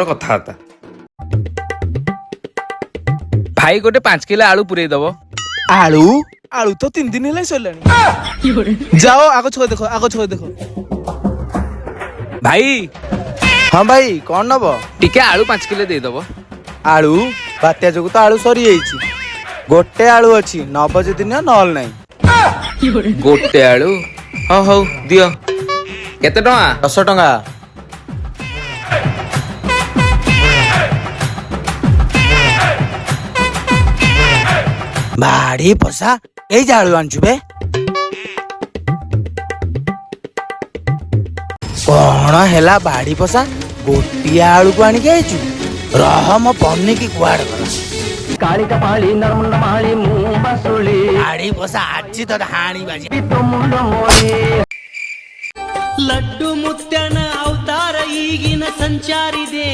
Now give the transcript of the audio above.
कथबार्ता भाई गोटे 5 किलो आलू पुरे दब आलू आलू तो 3 दिन है सरलानी जाओ आगो छो देखो भाई हाँ भाई कौन नब टिके आलू 5 किलो दे दब आलू बात्या जो तो आलू सरी जाइए गोटे आलू अच्छी नब जदि नल नहीं गोटे आलू हाँ हौ दियो केते टका 10 टंका भाड़ी पसा ए आलू आनचु बे कौन है बाड़ी पसा गोटे आलू को आनिक आईचु रह मो पन्नी की कुआड़ गला बाड़ी पसा आज तो हाणी बाजी लड्डू मुत्यान अवतार ಈಗಿನ ಸಂಚಾರಿದೆ